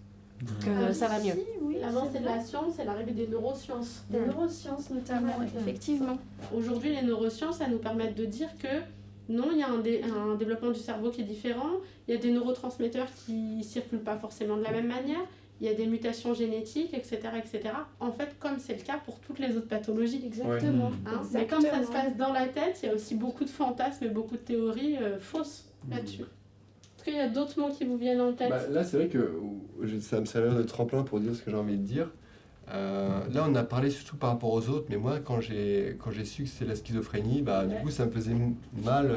Que ça va mieux. Oui, l'avancée de la science et l'arrivée des neurosciences. Des neurosciences notamment, effectivement. Aujourd'hui, les neurosciences, ça nous permet de dire que non, il y a un développement du cerveau qui est différent, il y a des neurotransmetteurs qui ne circulent pas forcément de la même manière, il y a des mutations génétiques, etc., etc. En fait, comme c'est le cas pour toutes les autres pathologies. Exactement. Hein, mais comme ça se passe dans la tête, il y a aussi beaucoup de fantasmes et beaucoup de théories fausses là-dessus. Est-ce qu'il y a d'autres mots qui vous viennent en tête? Là, c'est vrai que ça me servir de tremplin pour dire ce que j'ai envie de dire. Là, on a parlé surtout par rapport aux autres, mais moi, quand j'ai su que c'était la schizophrénie, du coup, ça me faisait mal.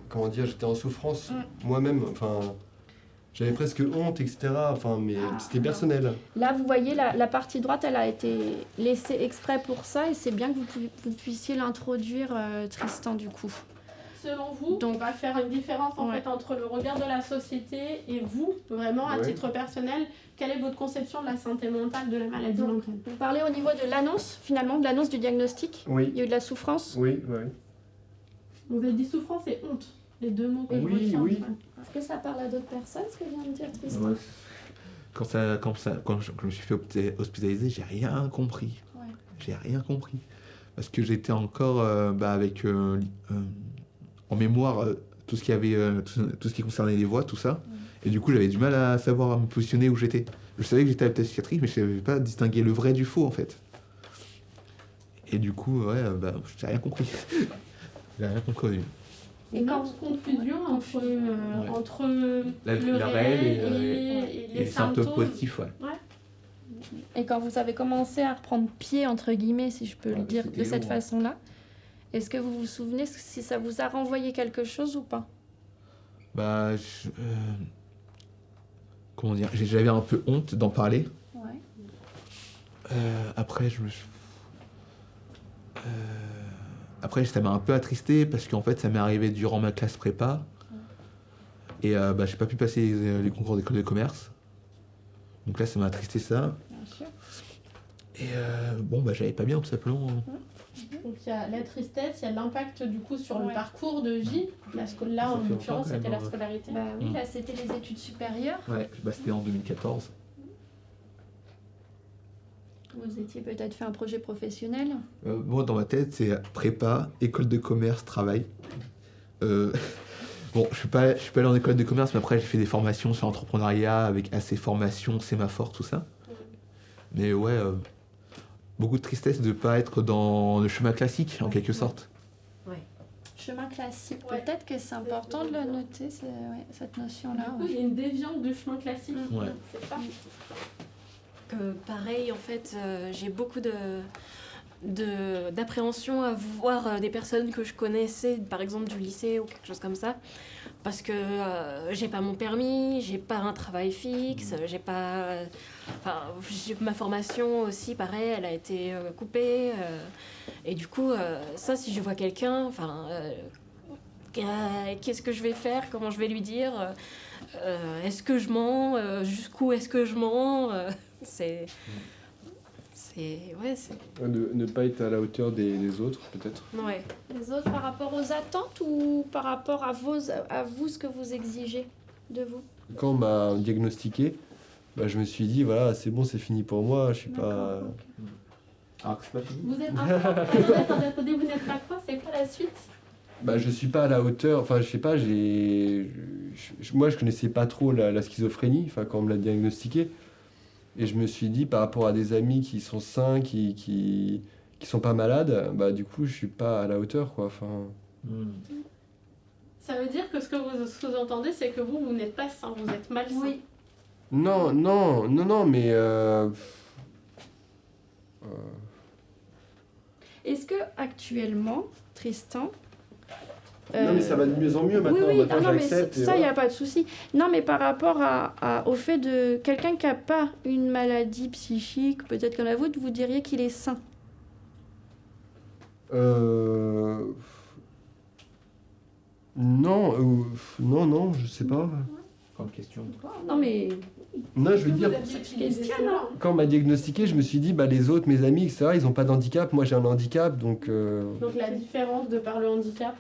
Comment dire, j'étais en souffrance moi-même. Enfin, j'avais presque honte, etc. Enfin, mais c'était personnel. Là, vous voyez, la partie droite, elle a été laissée exprès pour ça, et c'est bien que vous puissiez l'introduire, Tristan, du coup. Selon vous, on va faire une différence en fait entre le regard de la société et vous, vraiment à titre personnel, quelle est votre conception de la santé mentale, de la maladie mentale? Vous parlez au niveau de l'annonce, finalement, de l'annonce du diagnostic. Oui. Il y a eu de la souffrance. Oui. Vous avez dit souffrance et honte, les deux mots que je retiens. Oui. Est-ce que ça parle à d'autres personnes, ce que vient de dire Tristan? Ouais. Quand je me suis fait hospitaliser, j'ai rien compris. J'ai rien compris. Parce que j'étais encore avec en mémoire tout ce qui concernait les voix, tout ça. Et du coup, j'avais du mal à savoir, à me positionner où j'étais. Je savais que j'étais à la psychiatrie, mais je ne savais pas distinguer le vrai du faux, en fait. Et du coup, j'ai rien compris. J'ai rien compris. Et quand confusion entre le la réel et les symptômes positifs, Et quand vous avez commencé à reprendre pied, entre guillemets, si je peux le dire de cette façon-là, est-ce que vous vous souvenez si ça vous a renvoyé quelque chose ou pas? Comment dire, j'avais un peu honte d'en parler. Après, après, ça m'a un peu attristé parce qu'en fait, ça m'est arrivé durant ma classe prépa. Et j'ai pas pu passer les concours d'école de commerce. Donc là, ça m'a attristé ça. Bien sûr. Et j'allais pas bien tout simplement. Donc il y a la tristesse, il y a l'impact du coup sur le parcours de vie. Là, en l'occurrence, c'était la scolarité. Oui, là, c'était les études supérieures. Ouais, c'était en 2014. Vous étiez peut-être fait un projet professionnel? Moi, dans ma tête, c'est prépa, école de commerce, travail. Je suis pas allé en école de commerce, mais après, j'ai fait des formations sur l'entrepreneuriat avec AC Formation, Sémaphore, tout ça. Mais beaucoup de tristesse de ne pas être dans le chemin classique, en quelque sorte. Chemin classique, peut-être que c'est important de le noter, cette notion-là. Du coup, il y a une déviance du chemin classique. C'est ça. Pareil, en fait, j'ai beaucoup d'appréhension à voir des personnes que je connaissais, par exemple du lycée ou quelque chose comme ça, parce que j'ai pas mon permis, j'ai pas un travail fixe, j'ai pas... ma formation aussi, pareil, elle a été coupée. Et du coup, ça, si je vois quelqu'un, qu'est-ce que je vais faire? Comment je vais lui dire? Est-ce que je mens? Jusqu'où est-ce que je mens? Ne pas être à la hauteur des autres, peut-être. Ouais. Les autres par rapport aux attentes ou par rapport à vous, ce que vous exigez de vous? Quand on m'a diagnostiqué, je me suis dit, voilà, c'est bon, c'est fini pour moi, je suis pas... Alors que c'est pas fini. Vous êtes attendez, vous n'êtes pas quoi? C'est quoi la suite? Je suis pas à la hauteur, enfin, je sais pas, moi, je connaissais pas trop la schizophrénie, quand on me l'a diagnostiqué. Et je me suis dit, par rapport à des amis qui sont sains, qui sont pas malades, du coup, je suis pas à la hauteur, quoi. Ça veut dire que ce que vous sous-entendez, c'est que vous n'êtes pas sain, vous êtes malsain. Oui. Non, mais... Est-ce que actuellement, Tristan... Non, mais ça va de mieux en mieux maintenant. Oui, maintenant mais ça, il n'y a pas de souci. Non, mais par rapport au fait de quelqu'un qui n'a pas une maladie psychique, peut-être comme la vôtre, vous diriez qu'il est sain? Non, je sais pas. Comme question. Non, mais... Non, je veux dire, quand on m'a diagnostiqué, je me suis dit, les autres, mes amis, etc., ils n'ont pas d'handicap. Moi, j'ai un handicap, donc... Donc la différence de par le handicap.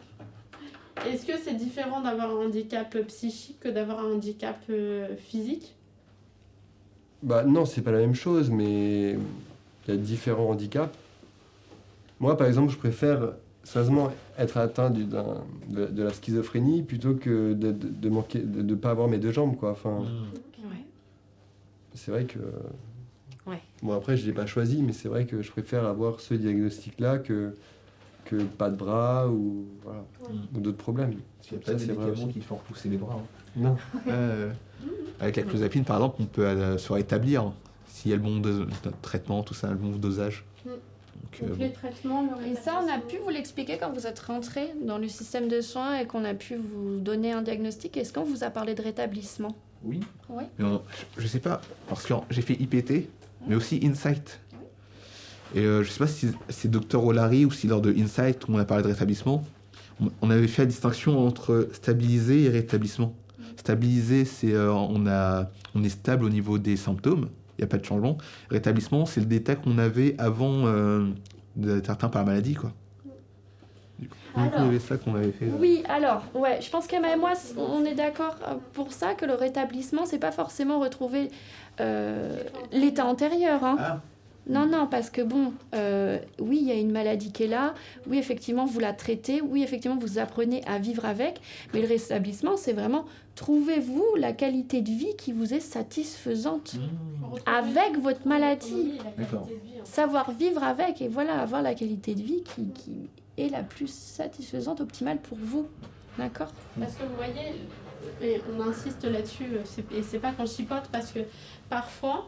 Est-ce que c'est différent d'avoir un handicap psychique que d'avoir un handicap physique? Non, c'est pas la même chose, mais il y a différents handicaps. Moi, par exemple, je préfère sérieusement être atteint de la schizophrénie plutôt que de pas avoir mes deux jambes, quoi. c'est vrai que... Ouais. Bon, après, je ne l'ai pas choisi, mais c'est vrai que je préfère avoir ce diagnostic-là que pas de bras ou, voilà, ou d'autres problèmes. Il y a pas de médicaments qui font repousser les bras. Non. Avec la clozapine, par exemple, on peut se rétablir s'il y a le bon traitement, tout ça, le bon dosage. Donc les traitements, et ça, on a pu vous l'expliquer quand vous êtes rentré dans le système de soins et qu'on a pu vous donner un diagnostic. Est-ce qu'on vous a parlé de rétablissement? Oui. Oui. Mais je sais pas, parce que j'ai fait IPT, mais aussi Insight. Et je sais pas si c'est Dr O'Larry ou si lors de Insight où on a parlé de rétablissement, on avait fait la distinction entre stabiliser et rétablissement. Stabiliser, c'est on est stable au niveau des symptômes, il n'y a pas de changement. Rétablissement, c'est le détail qu'on avait avant d'être atteint par la maladie, quoi. Du coup, il y avait ça qu'on avait fait. Oui, alors, ouais, je pense qu'Emma et moi, on est d'accord pour ça, que le rétablissement, c'est pas forcément retrouver l'état antérieur. Hein. Ah. Non, parce que bon, oui, il y a une maladie qui est là, oui, effectivement, vous la traitez, oui, effectivement, vous apprenez à vivre avec, mais le rétablissement, c'est vraiment, trouvez-vous la qualité de vie qui vous est satisfaisante avec votre maladie. D'accord. Savoir vivre avec, et voilà, avoir la qualité de vie qui est la plus satisfaisante, optimale pour vous. D'accord? Parce que vous voyez, et on insiste là-dessus, et c'est pas qu'on chipote, parce que parfois,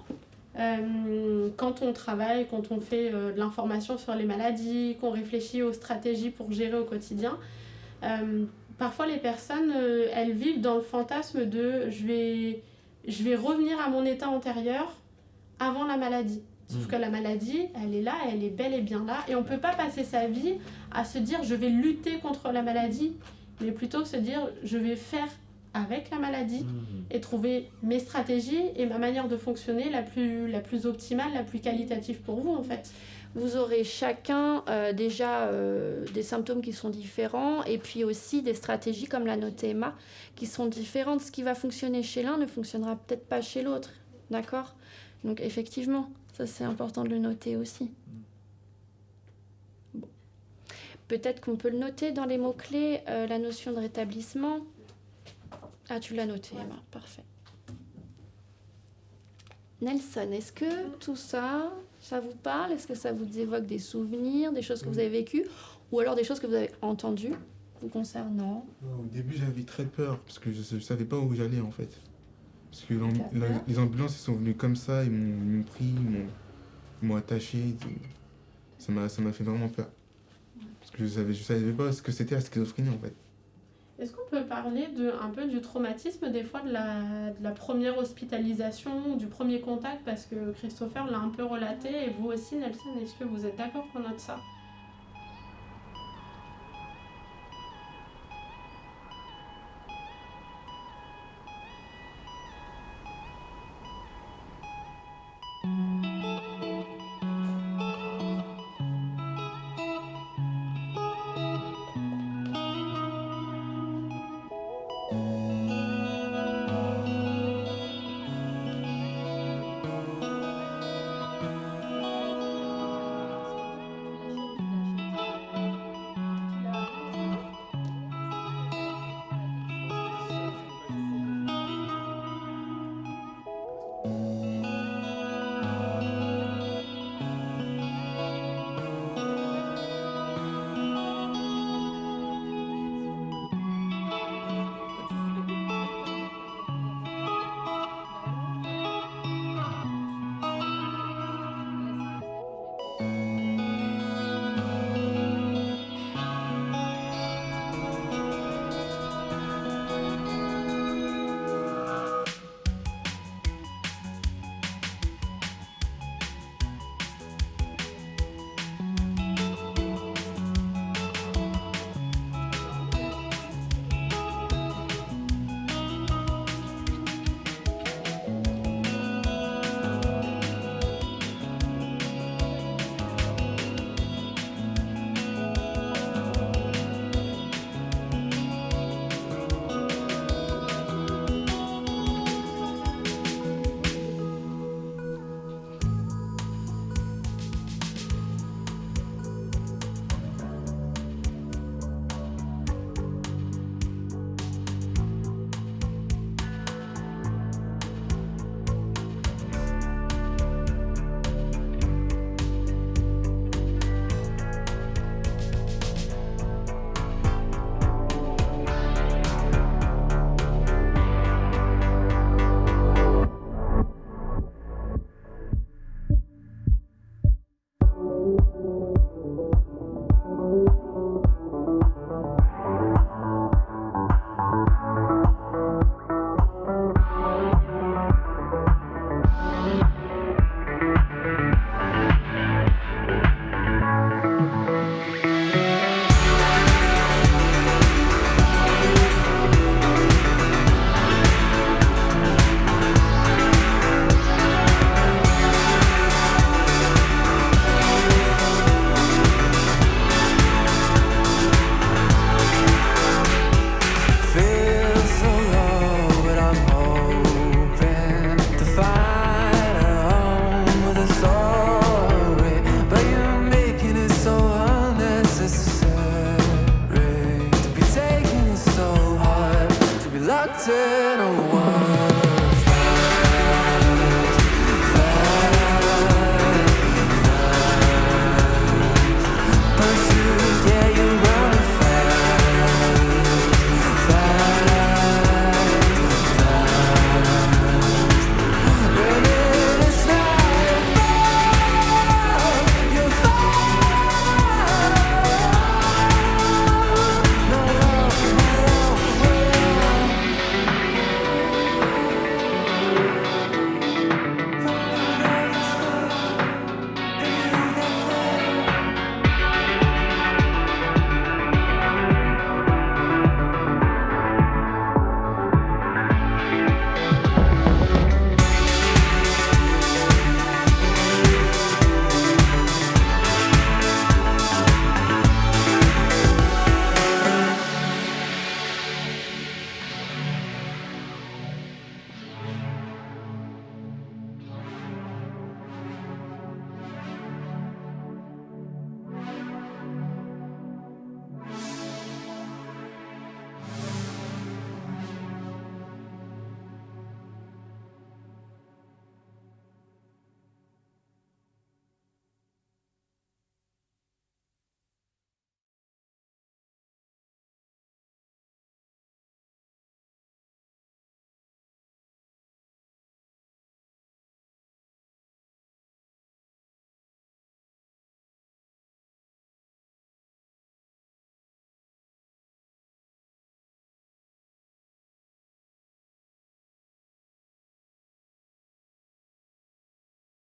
quand on travaille, quand on fait de l'information sur les maladies, qu'on réfléchit aux stratégies pour gérer au quotidien, parfois les personnes, elles vivent dans le fantasme de je vais revenir à mon état antérieur avant la maladie. Sauf que la maladie, elle est là, elle est bel et bien là, et on peut pas passer sa vie à se dire je vais lutter contre la maladie, mais plutôt se dire je vais faire avec la maladie et trouver mes stratégies et ma manière de fonctionner la plus optimale, la plus qualitative pour vous en fait. Vous aurez chacun déjà des symptômes qui sont différents et puis aussi des stratégies comme l'a noté Emma qui sont différentes. Ce qui va fonctionner chez l'un ne fonctionnera peut-être pas chez l'autre, d'accord? Donc effectivement, ça c'est important de le noter aussi. Bon. Peut-être qu'on peut le noter dans les mots-clés, la notion de rétablissement. Ah, tu l'as noté, Emma. Parfait. Nelson, est-ce que tout ça, ça vous parle? Est-ce que ça vous évoque des souvenirs, des choses que vous avez vécues? Ou alors des choses que vous avez entendues vous concernant? Au début, j'avais très peur, parce que je ne savais pas où j'allais, en fait. Parce que les ambulances, ils sont venus comme ça, ils m'ont pris, ils m'ont attaché. Ça m'a fait vraiment peur. Parce que je savais pas ce que c'était la schizophrénie, en fait. Est-ce qu'on peut parler un peu du traumatisme, des fois, de la première hospitalisation, du premier contact, parce que Christopher l'a un peu relaté, et vous aussi, Nelson, est-ce que vous êtes d'accord qu'on note ça?